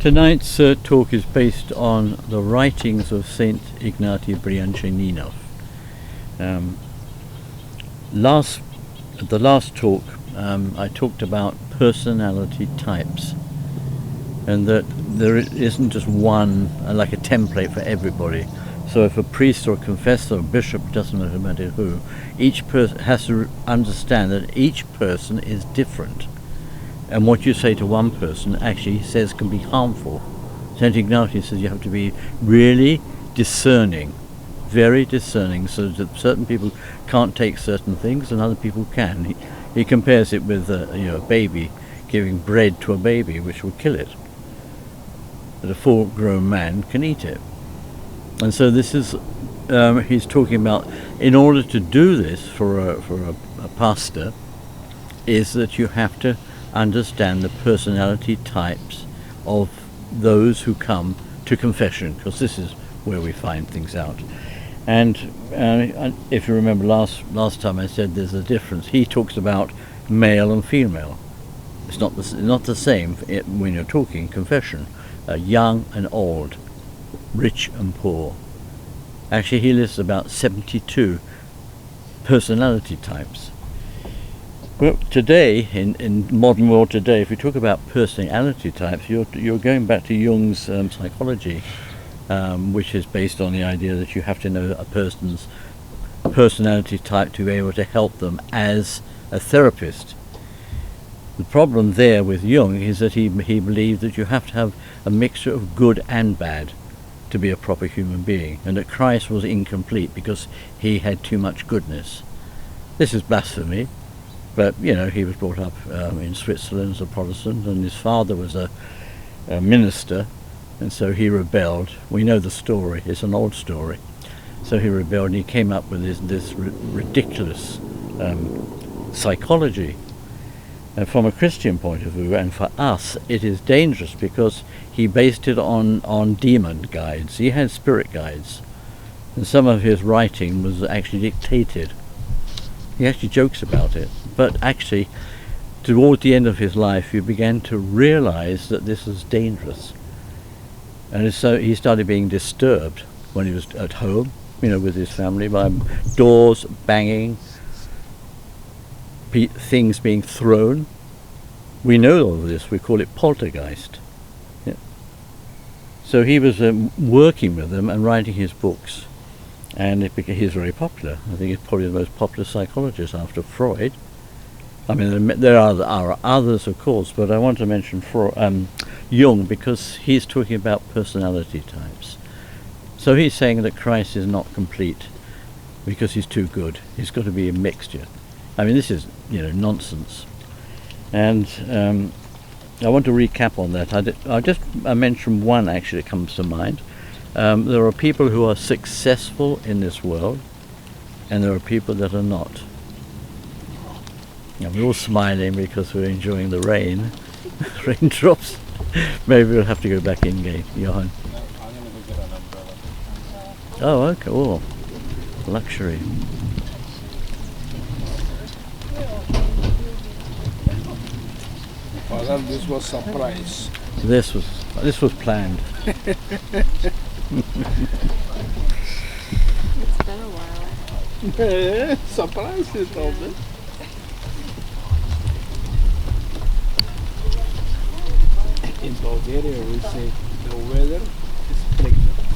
Tonight's talk is based on the writings of Saint Ignatius Bryanchaninov. At the last talk, I talked about personality types, and that there isn't just one, like a template for everybody. So if a priest or a confessor or bishop, doesn't matter who, each person has to understand that each person is different. And what you say to one person actually he says can be harmful. St. Ignatius says you have to be really discerning, very discerning, so that certain people can't take certain things and other people can. He compares it with a baby giving bread to a baby, which will kill it. But a full-grown man can eat it. And so this is, he's talking about, in order to do this for a pastor, is that you have to understand the personality types of those who come to confession, because this is where we find things out. And if you remember last time I said there's a difference. He talks about male and female. It's not the same when you're talking confession. Young and old, rich and poor. Actually, he lists about 72 personality types. Well, today, in modern world today, if we talk about personality types, you're going back to Jung's psychology, which is based on the idea that you have to know a person's personality type to be able to help them as a therapist. The problem there with Jung is that he believed that you have to have a mixture of good and bad to be a proper human being, and that Christ was incomplete because he had too much goodness. This is blasphemy. But, he was brought up in Switzerland as a Protestant, and his father was a minister, and so he rebelled. We know the story, it's an old story. So he rebelled, and he came up with this ridiculous psychology. And from a Christian point of view, and for us, it is dangerous because he based it on demon guides. He had spirit guides, and some of his writing was actually dictated. He actually jokes about it, but actually, toward the end of his life, he began to realize that this was dangerous. And so he started being disturbed when he was at home, with his family, by doors banging, things being thrown. We know all of this, we call it poltergeist. Yeah. So he was working with them and writing his books. And he's very popular. I think he's probably the most popular psychologist after Freud. I mean, there are others, of course, but I want to mention Jung because he's talking about personality types. So he's saying that Christ is not complete because he's too good. He's got to be a mixture. I mean, this is, nonsense. And I want to recap on that. I mentioned one actually that comes to mind. There are people who are successful in this world, and there are people that are not. And we're all smiling because we're enjoying the rain, raindrops. Maybe we'll have to go back in game, Johan. I'm going to go get an umbrella. Oh, okay. Oh, luxury. Father, this was surprise. This was planned. It's been a while. Surprise, you told me. In Bulgaria, we say the weather